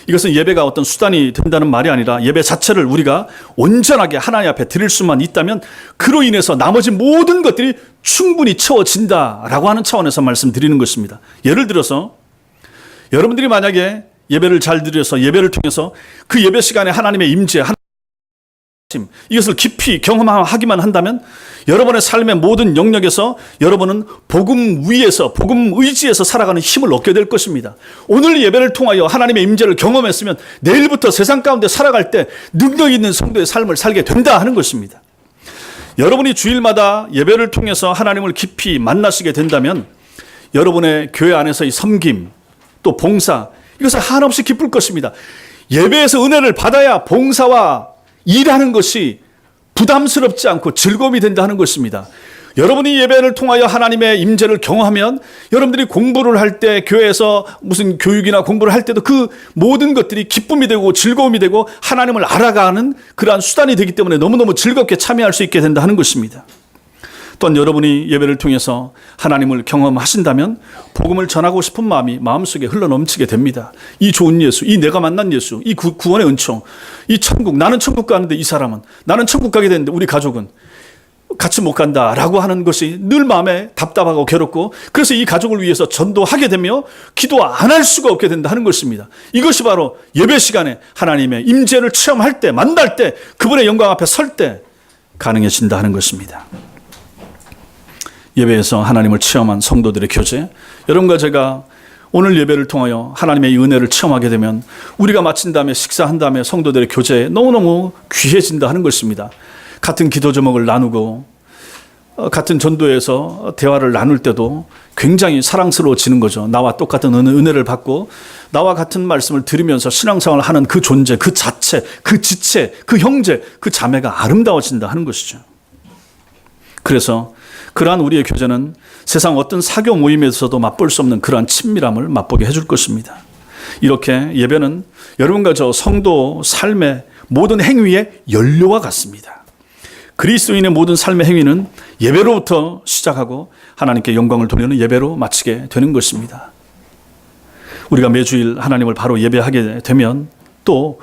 이것은 예배가 어떤 수단이 된다는 말이 아니라 예배 자체를 우리가 온전하게 하나님 앞에 드릴 수만 있다면 그로 인해서 나머지 모든 것들이 충분히 채워진다라고 하는 차원에서 말씀드리는 것입니다. 예를 들어서 여러분들이 만약에 예배를 잘 드려서 예배를 통해서 그 예배 시간에 하나님의 임재, 이것을 깊이 경험하기만 한다면 여러분의 삶의 모든 영역에서 여러분은 복음 위에서, 복음 의지에서 살아가는 힘을 얻게 될 것입니다. 오늘 예배를 통하여 하나님의 임재를 경험했으면 내일부터 세상 가운데 살아갈 때 능력 있는 성도의 삶을 살게 된다 하는 것입니다. 여러분이 주일마다 예배를 통해서 하나님을 깊이 만나시게 된다면 여러분의 교회 안에서의 섬김, 또 봉사, 이것을 한없이 기쁠 것입니다. 예배에서 은혜를 받아야 봉사와 일하는 것이 부담스럽지 않고 즐거움이 된다는 것입니다. 여러분이 예배를 통하여 하나님의 임재를 경험하면 여러분들이 공부를 할 때 교회에서 무슨 교육이나 공부를 할 때도 그 모든 것들이 기쁨이 되고 즐거움이 되고 하나님을 알아가는 그러한 수단이 되기 때문에 너무너무 즐겁게 참여할 수 있게 된다 하는 것입니다. 또한 여러분이 예배를 통해서 하나님을 경험하신다면 복음을 전하고 싶은 마음이 마음속에 흘러넘치게 됩니다. 이 좋은 예수, 이 내가 만난 예수, 이 구원의 은총, 이 천국, 나는 천국 가는데 이 사람은, 나는 천국 가게 되는데 우리 가족은 같이 못 간다라고 하는 것이 늘 마음에 답답하고 괴롭고, 그래서 이 가족을 위해서 전도하게 되며 기도 안 할 수가 없게 된다 하는 것입니다. 이것이 바로 예배 시간에 하나님의 임재를 체험할 때, 만날 때, 그분의 영광 앞에 설 때 가능해진다 하는 것입니다. 예배에서 하나님을 체험한 성도들의 교제, 여러분과 제가 오늘 예배를 통하여 하나님의 은혜를 체험하게 되면 우리가 마친 다음에 식사한 다음에 성도들의 교제에 너무너무 귀해진다 하는 것입니다. 같은 기도 제목을 나누고 같은 전도에서 대화를 나눌 때도 굉장히 사랑스러워지는 거죠. 나와 똑같은 은혜를 받고 나와 같은 말씀을 들으면서 신앙생활을 하는 그 존재, 그 자체, 그 지체, 그 형제, 그 자매가 아름다워진다 하는 것이죠. 그래서 그러한 우리의 교제는 세상 어떤 사교 모임에서도 맛볼 수 없는 그러한 친밀함을 맛보게 해줄 것입니다. 이렇게 예배는 여러분과 저 성도 삶의 모든 행위의 연료와 같습니다. 그리스도인의 모든 삶의 행위는 예배로부터 시작하고 하나님께 영광을 돌리는 예배로 마치게 되는 것입니다. 우리가 매주일 하나님을 바로 예배하게 되면 또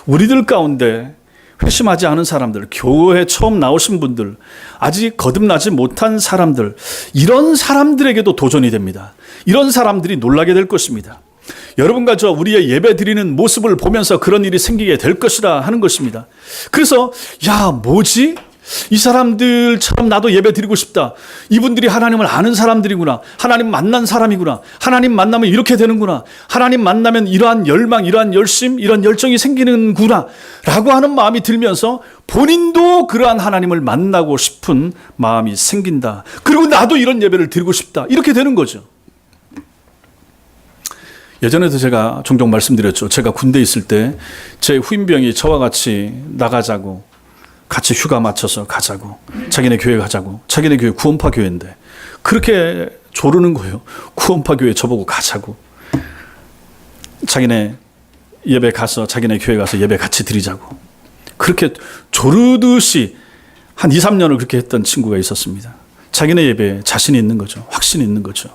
우리들 가운데 회심하지 않은 사람들, 교회에 처음 나오신 분들, 아직 거듭나지 못한 사람들, 이런 사람들에게도 도전이 됩니다. 이런 사람들이 놀라게 될 것입니다. 여러분과 저 우리의 예배 드리는 모습을 보면서 그런 일이 생기게 될 것이라 하는 것입니다. 그래서 야, 뭐지? 이 사람들처럼 나도 예배 드리고 싶다. 이분들이 하나님을 아는 사람들이구나. 하나님 만난 사람이구나. 하나님 만나면 이렇게 되는구나. 하나님 만나면 이러한 열망, 이러한 열심, 이런 열정이 생기는구나 라고 하는 마음이 들면서 본인도 그러한 하나님을 만나고 싶은 마음이 생긴다. 그리고 나도 이런 예배를 드리고 싶다. 이렇게 되는 거죠. 예전에도 제가 종종 말씀드렸죠. 제가 군대에 있을 때 제 후임병이 저와 같이 나가자고, 같이 휴가 맞춰서 가자고, 자기네 교회 가자고, 자기네 교회 구원파 교회인데 그렇게 조르는 거예요. 구원파 교회 저보고 가자고, 자기네 예배 가서, 자기네 교회 가서 예배 같이 드리자고, 그렇게 조르듯이 한 2, 3년을 그렇게 했던 친구가 있었습니다. 자기네 예배에 자신이 있는 거죠. 확신이 있는 거죠.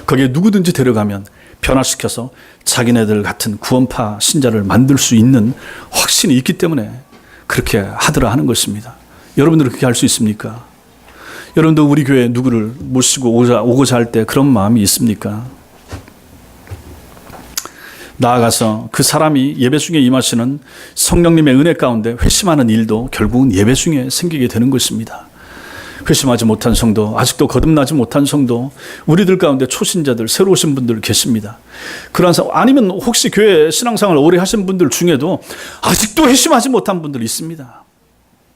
거기에 누구든지 데려가면 변화시켜서 자기네들 같은 구원파 신자를 만들 수 있는 확신이 있기 때문에 그렇게 하더라 하는 것입니다. 여러분들은 그렇게 할 수 있습니까? 여러분도 우리 교회에 누구를 모시고 오고자 할 때 그런 마음이 있습니까? 나아가서 그 사람이 예배 중에 임하시는 성령님의 은혜 가운데 회심하는 일도 결국은 예배 중에 생기게 되는 것입니다. 회심하지 못한 성도, 아직도 거듭나지 못한 성도, 우리들 가운데 초신자들, 새로 오신 분들 계십니다. 그런 사람, 아니면 혹시 교회 신앙생활 오래 하신 분들 중에도 아직도 회심하지 못한 분들 있습니다.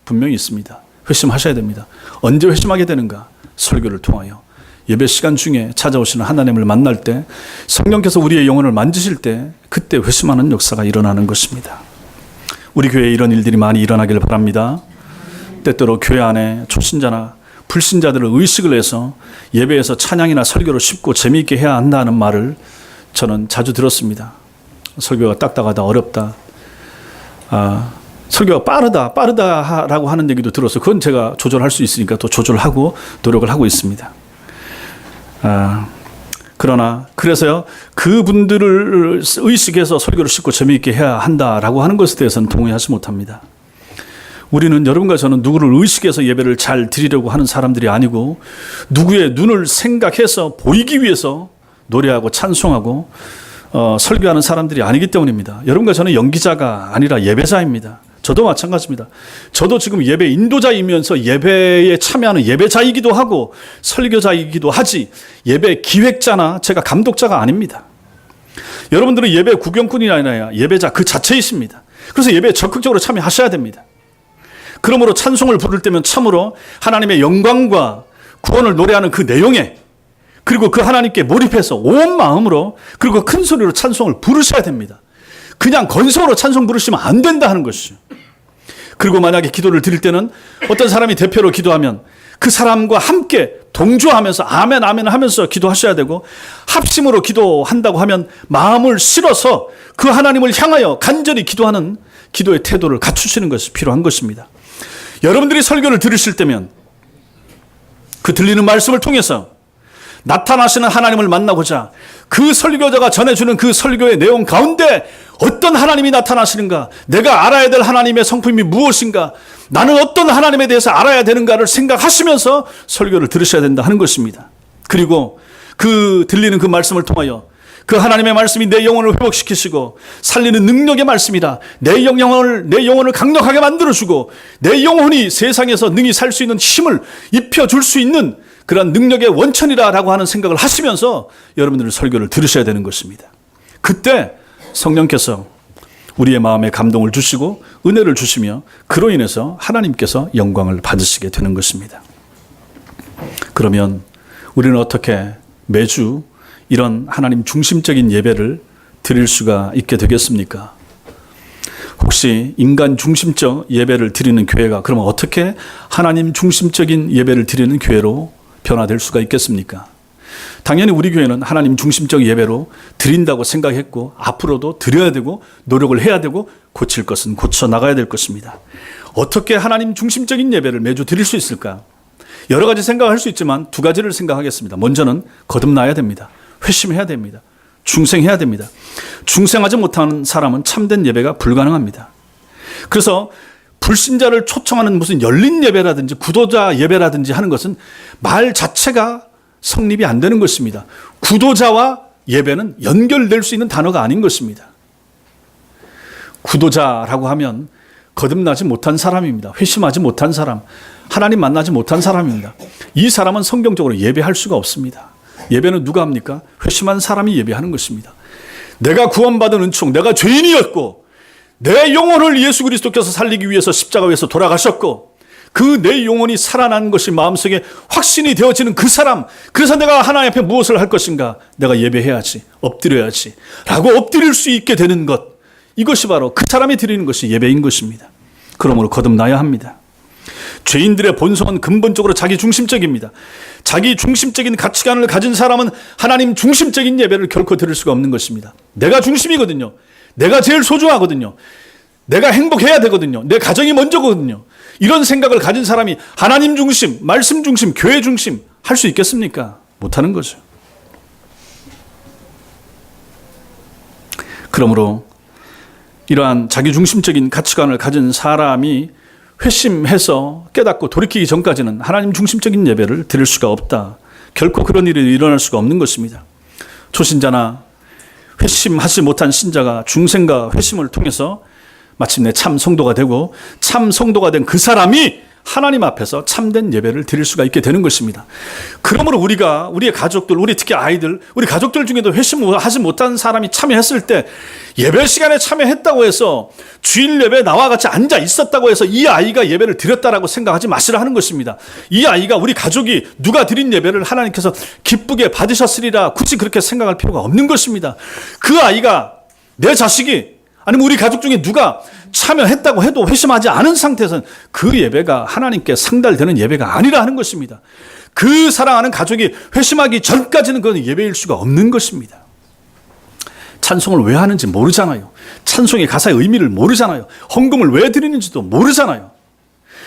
분명히 있습니다. 회심하셔야 됩니다. 언제 회심하게 되는가? 설교를 통하여, 예배 시간 중에 찾아오시는 하나님을 만날 때, 성령께서 우리의 영혼을 만지실 때 그때 회심하는 역사가 일어나는 것입니다. 우리 교회에 이런 일들이 많이 일어나길 바랍니다. 때때로 교회 안에 초신자나 불신자들을 의식을 해서 예배에서 찬양이나 설교를 쉽고 재미있게 해야 한다는 말을 저는 자주 들었습니다. 설교가 딱딱하다, 어렵다. 설교가 빠르다라고 하는 얘기도 들어서 그건 제가 조절할 수 있으니까 또 조절하고 노력을 하고 있습니다. 그러나 그래서요, 그분들을 의식해서 설교를 쉽고 재미있게 해야 한다라고 하는 것에 대해서는 동의하지 못합니다. 우리는, 여러분과 저는 누구를 의식해서 예배를 잘 드리려고 하는 사람들이 아니고 누구의 눈을 생각해서 보이기 위해서 노래하고 찬송하고 설교하는 사람들이 아니기 때문입니다. 여러분과 저는 연기자가 아니라 예배자입니다. 저도 마찬가지입니다. 저도 지금 예배 인도자이면서 예배에 참여하는 예배자이기도 하고 설교자이기도 하지, 예배 기획자나 제가 감독자가 아닙니다. 여러분들은 예배 구경꾼이 아니라 예배자 그 자체이십니다. 그래서 예배에 적극적으로 참여하셔야 됩니다. 그러므로 찬송을 부를 때면 참으로 하나님의 영광과 구원을 노래하는 그 내용에, 그리고 그 하나님께 몰입해서 온 마음으로, 그리고 큰 소리로 찬송을 부르셔야 됩니다. 그냥 건성으로 찬송 부르시면 안 된다 하는 것이죠. 그리고 만약에 기도를 드릴 때는 어떤 사람이 대표로 기도하면 그 사람과 함께 동조하면서 아멘 아멘 하면서 기도하셔야 되고, 합심으로 기도한다고 하면 마음을 실어서 그 하나님을 향하여 간절히 기도하는 기도의 태도를 갖추시는 것이 필요한 것입니다. 여러분들이 설교를 들으실 때면 그 들리는 말씀을 통해서 나타나시는 하나님을 만나고자 그 설교자가 전해주는 그 설교의 내용 가운데 어떤 하나님이 나타나시는가, 내가 알아야 될 하나님의 성품이 무엇인가, 나는 어떤 하나님에 대해서 알아야 되는가를 생각하시면서 설교를 들으셔야 된다 하는 것입니다. 그리고 그 들리는 그 말씀을 통하여 그 하나님의 말씀이 내 영혼을 회복시키시고 살리는 능력의 말씀이라 내 영혼을 강력하게 만들어주고 내 영혼이 세상에서 능히 살 수 있는 힘을 입혀줄 수 있는 그런 능력의 원천이라고 하는 생각을 하시면서 여러분들은 설교를 들으셔야 되는 것입니다. 그때 성령께서 우리의 마음에 감동을 주시고 은혜를 주시며 그로 인해서 하나님께서 영광을 받으시게 되는 것입니다. 그러면 우리는 어떻게 매주 이런 하나님 중심적인 예배를 드릴 수가 있게 되겠습니까? 혹시 인간 중심적 예배를 드리는 교회가 그러면 어떻게 하나님 중심적인 예배를 드리는 교회로 변화될 수가 있겠습니까? 당연히 우리 교회는 하나님 중심적 예배로 드린다고 생각했고 앞으로도 드려야 되고 노력을 해야 되고 고칠 것은 고쳐 나가야 될 것입니다. 어떻게 하나님 중심적인 예배를 매주 드릴 수 있을까? 여러 가지 생각할 수 있지만 두 가지를 생각하겠습니다. 먼저는 거듭나야 됩니다. 회심해야 됩니다. 중생해야 됩니다. 중생하지 못하는 사람은 참된 예배가 불가능합니다. 그래서 불신자를 초청하는 무슨 열린 예배라든지 구도자 예배라든지 하는 것은 말 자체가 성립이 안 되는 것입니다. 구도자와 예배는 연결될 수 있는 단어가 아닌 것입니다. 구도자라고 하면 거듭나지 못한 사람입니다. 회심하지 못한 사람, 하나님 만나지 못한 사람입니다. 이 사람은 성경적으로 예배할 수가 없습니다. 예배는 누가 합니까? 회심한 사람이 예배하는 것입니다. 내가 구원받은 은총, 내가 죄인이었고 내 영혼을 예수 그리스도께서 살리기 위해서 십자가 위에서 돌아가셨고 그 내 영혼이 살아난 것이 마음속에 확신이 되어지는 그 사람, 그래서 내가 하나님 앞에 무엇을 할 것인가? 내가 예배해야지, 엎드려야지 라고 엎드릴 수 있게 되는 것, 이것이 바로 그 사람이 드리는 것이 예배인 것입니다. 그러므로 거듭나야 합니다. 죄인들의 본성은 근본적으로 자기 중심적입니다. 자기 중심적인 가치관을 가진 사람은 하나님 중심적인 예배를 결코 드릴 수가 없는 것입니다. 내가 중심이거든요. 내가 제일 소중하거든요. 내가 행복해야 되거든요. 내 가정이 먼저거든요. 이런 생각을 가진 사람이 하나님 중심, 말씀 중심, 교회 중심 할 수 있겠습니까? 못하는 거죠. 그러므로 이러한 자기 중심적인 가치관을 가진 사람이 회심해서 깨닫고 돌이키기 전까지는 하나님 중심적인 예배를 드릴 수가 없다. 결코 그런 일이 일어날 수가 없는 것입니다. 초신자나 회심하지 못한 신자가 중생과 회심을 통해서 마침내 참 성도가 되고 참 성도가 된 그 사람이 하나님 앞에서 참된 예배를 드릴 수가 있게 되는 것입니다. 그러므로 우리가 우리의 가족들, 우리 특히 아이들, 우리 가족들 중에도 회심하지 못한 사람이 참여했을 때 예배 시간에 참여했다고 해서 주일 예배에 나와 같이 앉아 있었다고 해서 이 아이가 예배를 드렸다라고 생각하지 마시라 하는 것입니다. 이 아이가 우리 가족이 누가 드린 예배를 하나님께서 기쁘게 받으셨으리라 굳이 그렇게 생각할 필요가 없는 것입니다. 그 아이가, 내 자식이, 아니면 우리 가족 중에 누가 참여했다고 해도 회심하지 않은 상태에서는 그 예배가 하나님께 상달되는 예배가 아니라 하는 것입니다. 그 사랑하는 가족이 회심하기 전까지는 그건 예배일 수가 없는 것입니다. 찬송을 왜 하는지 모르잖아요. 찬송의 가사의 의미를 모르잖아요. 헌금을 왜 드리는지도 모르잖아요.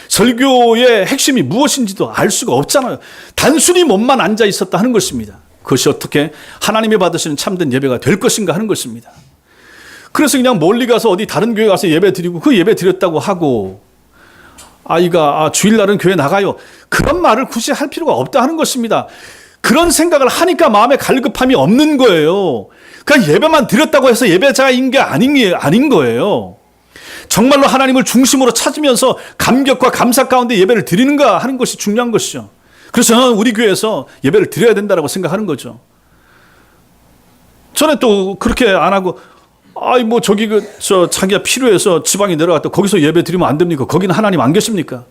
설교의 핵심이 무엇인지도 알 수가 없잖아요. 단순히 몸만 앉아 있었다 하는 것입니다. 그것이 어떻게 하나님이 받으시는 참된 예배가 될 것인가 하는 것입니다. 그래서 그냥 멀리 가서 어디 다른 교회 가서 예배 드리고 그 예배 드렸다고 하고 아이가 주일날은 교회 나가요. 그런 말을 굳이 할 필요가 없다 하는 것입니다. 그런 생각을 하니까 마음에 갈급함이 없는 거예요. 그냥 예배만 드렸다고 해서 예배자인 게 아닌 거예요. 정말로 하나님을 중심으로 찾으면서 감격과 감사 가운데 예배를 드리는가 하는 것이 중요한 것이죠. 그래서 저는 우리 교회에서 예배를 드려야 된다고 생각하는 거죠. 저는 또 그렇게 안 하고 자기가 필요해서 지방에 내려갔다 거기서 예배 드리면 안 됩니까? 거기는 하나님 안 계십니까?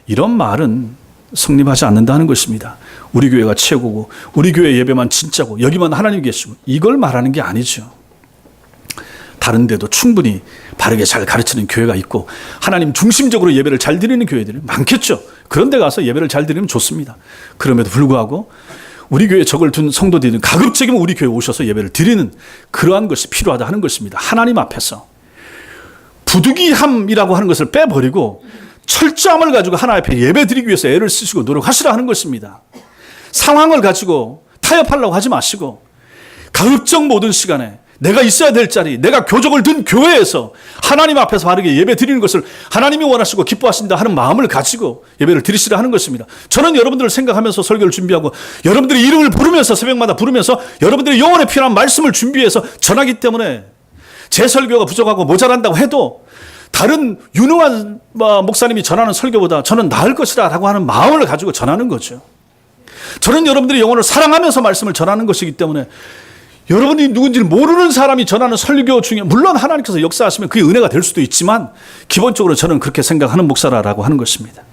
이런 말은 성립하지 않는다는 것입니다. 우리 교회가 최고고 우리 교회 예배만 진짜고 여기만 하나님 계시고 이걸 말하는 게 아니죠. 다른 데도 충분히 바르게 잘 가르치는 교회가 있고 하나님 중심적으로 예배를 잘 드리는 교회들이 많겠죠. 그런 데 가서 예배를 잘 드리면 좋습니다. 그럼에도 불구하고 우리 교회에 적을 둔 성도들은 가급적이면 우리 교회에 오셔서 예배를 드리는 그러한 것이 필요하다 하는 것입니다. 하나님 앞에서 부득이함이라고 하는 것을 빼버리고 철저함을 가지고 하나님 앞에 예배 드리기 위해서 애를 쓰시고 노력하시라 하는 것입니다. 상황을 가지고 타협하려고 하지 마시고 가급적 모든 시간에 내가 있어야 될 자리, 내가 교적을 든 교회에서 하나님 앞에서 바르게 예배 드리는 것을 하나님이 원하시고 기뻐하신다 하는 마음을 가지고 예배를 드리시라 하는 것입니다. 저는 여러분들을 생각하면서 설교를 준비하고 여러분들의 이름을 부르면서 새벽마다 부르면서 여러분들의 영혼에 필요한 말씀을 준비해서 전하기 때문에 제 설교가 부족하고 모자란다고 해도 다른 유능한 목사님이 전하는 설교보다 저는 나을 것이다 라고 하는 마음을 가지고 전하는 거죠. 저는 여러분들의 영혼을 사랑하면서 말씀을 전하는 것이기 때문에 여러분이 누군지를 모르는 사람이 전하는 설교 중에 물론 하나님께서 역사하시면 그게 은혜가 될 수도 있지만 기본적으로 저는 그렇게 생각하는 목사라고 하는 것입니다.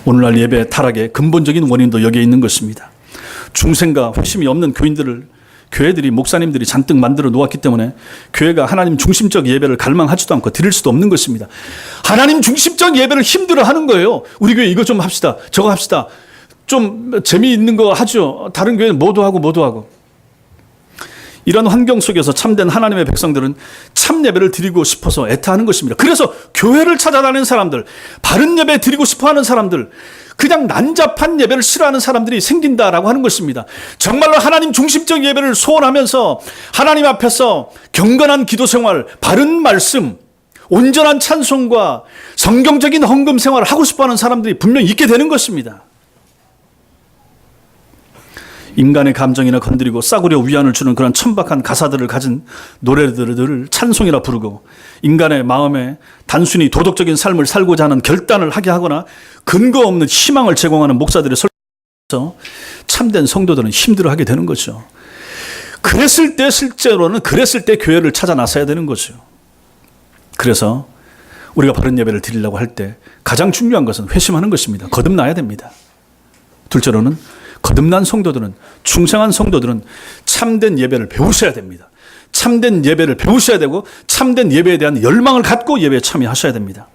오늘날 예배 타락의 근본적인 원인도 여기에 있는 것입니다. 중생과 회심이 없는 교회들이 목사님들이 잔뜩 만들어 놓았기 때문에 교회가 하나님 중심적 예배를 갈망하지도 않고 드릴 수도 없는 것입니다. 하나님 중심적 예배를 힘들어하는 거예요. 우리 교회 이거 좀 합시다. 저거 합시다. 좀 재미있는 거 하죠. 다른 교회는 뭐도 하고. 이런 환경 속에서 참된 하나님의 백성들은 참 예배를 드리고 싶어서 애타하는 것입니다. 그래서 교회를 찾아다니는 사람들, 바른 예배 드리고 싶어하는 사람들, 그냥 난잡한 예배를 싫어하는 사람들이 생긴다라고 하는 것입니다. 정말로 하나님 중심적 예배를 소원하면서 하나님 앞에서 경건한 기도 생활, 바른 말씀, 온전한 찬송과 성경적인 헌금 생활을 하고 싶어하는 사람들이 분명히 있게 되는 것입니다. 인간의 감정이나 건드리고 싸구려 위안을 주는 그런 천박한 가사들을 가진 노래들을 찬송이라 부르고 인간의 마음에 단순히 도덕적인 삶을 살고자 하는 결단을 하게 하거나 근거 없는 희망을 제공하는 목사들의 설교에서 참된 성도들은 힘들어하게 되는 거죠. 그랬을 때 교회를 찾아 나서야 되는 거죠. 그래서 우리가 바른 예배를 드리려고 할 때 가장 중요한 것은 회심하는 것입니다. 거듭나야 됩니다. 둘째로는 거듭난 성도들은, 충성한 성도들은 참된 예배를 배우셔야 됩니다. 참된 예배를 배우셔야 되고 참된 예배에 대한 열망을 갖고 예배에 참여하셔야 됩니다.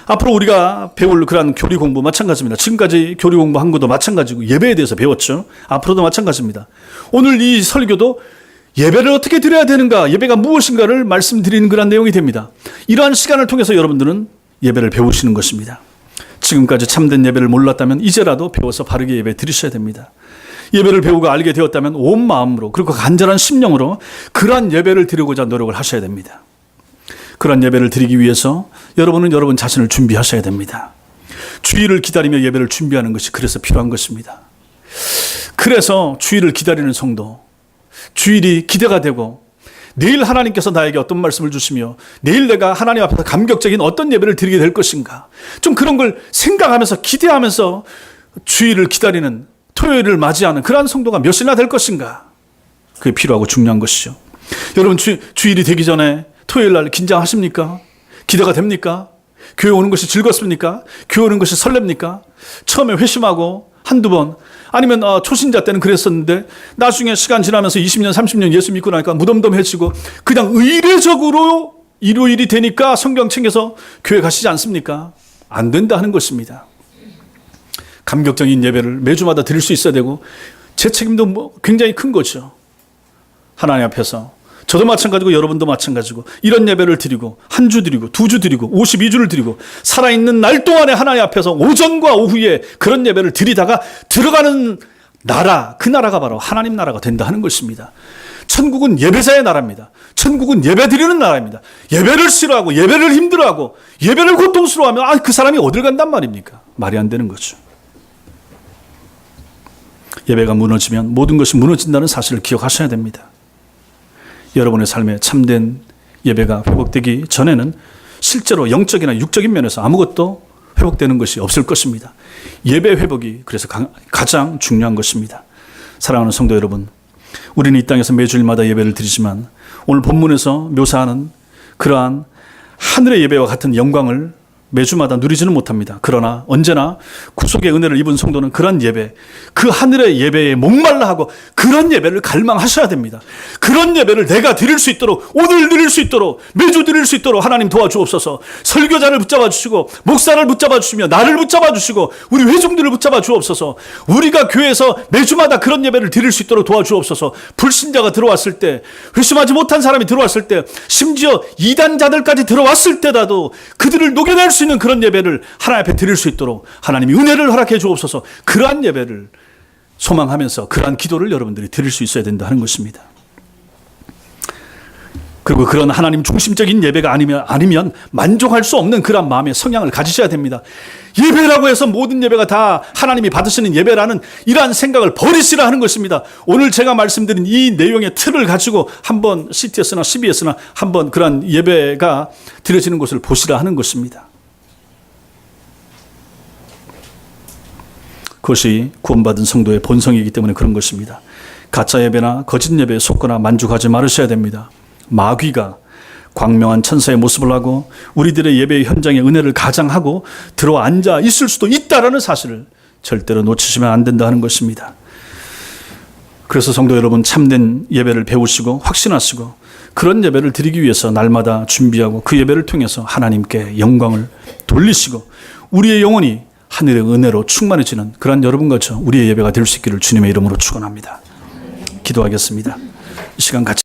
앞으로 우리가 배울 그러한 교리 공부 마찬가지입니다. 지금까지 교리 공부한 것도 마찬가지고 예배에 대해서 배웠죠. 앞으로도 마찬가지입니다. 오늘 이 설교도 예배를 어떻게 드려야 되는가, 예배가 무엇인가를 말씀드리는 그런 내용이 됩니다. 이러한 시간을 통해서 여러분들은 예배를 배우시는 것입니다. 지금까지 참된 예배를 몰랐다면 이제라도 배워서 바르게 예배 드리셔야 됩니다. 예배를 배우고 알게 되었다면 온 마음으로 그리고 간절한 심령으로 그러한 예배를 드리고자 노력을 하셔야 됩니다. 그러한 예배를 드리기 위해서 여러분은 여러분 자신을 준비하셔야 됩니다. 주일을 기다리며 예배를 준비하는 것이 그래서 필요한 것입니다. 그래서 주일을 기다리는 성도, 주일이 기대가 되고 내일 하나님께서 나에게 어떤 말씀을 주시며 내일 내가 하나님 앞에서 감격적인 어떤 예배를 드리게 될 것인가, 좀 그런 걸 생각하면서 기대하면서 주일을 기다리는, 토요일을 맞이하는 그러한 성도가 몇이나 될 것인가, 그게 필요하고 중요한 것이죠. 여러분 주일이 되기 전에 토요일 날 긴장하십니까? 기대가 됩니까? 교회 오는 것이 즐겁습니까? 교회 오는 것이 설렙니까? 처음에 회심하고 한두 번, 아니면 초신자 때는 그랬었는데 나중에 시간 지나면서 20년 30년 예수 믿고 나니까 무덤덤해지고 그냥 의례적으로 일요일이 되니까 성경 챙겨서 교회 가시지 않습니까? 안 된다 하는 것입니다. 감격적인 예배를 매주마다 드릴 수 있어야 되고 제 책임도 굉장히 큰 거죠. 하나님 앞에서. 저도 마찬가지고 여러분도 마찬가지고 이런 예배를 드리고 한 주 드리고 두 주 드리고 52주를 드리고 살아있는 날 동안에 하나님 앞에서 오전과 오후에 그런 예배를 드리다가 들어가는 나라, 그 나라가 바로 하나님 나라가 된다 하는 것입니다. 천국은 예배자의 나라입니다. 천국은 예배 드리는 나라입니다. 예배를 싫어하고 예배를 힘들어하고 예배를 고통스러워하면 그 사람이 어딜 간단 말입니까? 말이 안 되는 거죠. 예배가 무너지면 모든 것이 무너진다는 사실을 기억하셔야 됩니다. 여러분의 삶에 참된 예배가 회복되기 전에는 실제로 영적이나 육적인 면에서 아무것도 회복되는 것이 없을 것입니다. 예배 회복이 그래서 가장 중요한 것입니다. 사랑하는 성도 여러분, 우리는 이 땅에서 매주일마다 예배를 드리지만 오늘 본문에서 묘사하는 그러한 하늘의 예배와 같은 영광을 매주마다 누리지는 못합니다. 그러나 언제나 구속의 은혜를 입은 성도는 그런 예배, 그 하늘의 예배에 목말라 하고 그런 예배를 갈망하셔야 됩니다. 그런 예배를 내가 드릴 수 있도록, 오늘 드릴 수 있도록, 매주 드릴 수 있도록 하나님 도와주옵소서. 설교자를 붙잡아 주시고 목사를 붙잡아 주시며 나를 붙잡아 주시고 우리 회중들을 붙잡아 주옵소서. 우리가 교회에서 매주마다 그런 예배를 드릴 수 있도록 도와주옵소서. 불신자가 들어왔을 때, 회심하지 못한 사람이 들어왔을 때, 심지어 이단자들까지 들어왔을 때라도 그들을 녹여낼 수 있는 그런 예배를 하나님 앞에 드릴 수 있도록 하나님이 은혜를 허락해 주옵소서. 그러한 예배를 소망하면서 그러한 기도를 여러분들이 드릴 수 있어야 된다 하는 것입니다. 그리고 그런 하나님 중심적인 예배가 아니면 만족할 수 없는 그런 마음의 성향을 가지셔야 됩니다. 예배라고 해서 모든 예배가 다 하나님이 받으시는 예배라는 이러한 생각을 버리시라 하는 것입니다. 오늘 제가 말씀드린 이 내용의 틀을 가지고 한번 CTS나 CBS나 한번 그런 예배가 드려지는 곳을 보시라 하는 것입니다. 그것이 구원받은 성도의 본성이기 때문에 그런 것입니다. 가짜 예배나 거짓 예배에 속거나 만족하지 말으셔야 됩니다. 마귀가 광명한 천사의 모습을 하고 우리들의 예배의 현장에 은혜를 가장하고 들어앉아 있을 수도 있다라는 사실을 절대로 놓치시면 안 된다 하는 것입니다. 그래서 성도 여러분, 참된 예배를 배우시고 확신하시고 그런 예배를 드리기 위해서 날마다 준비하고 그 예배를 통해서 하나님께 영광을 돌리시고 우리의 영혼이 하늘의 은혜로 충만해지는 그런 여러분과 저 우리의 예배가 될 수 있기를 주님의 이름으로 축원합니다. 기도하겠습니다. 이 시간 같이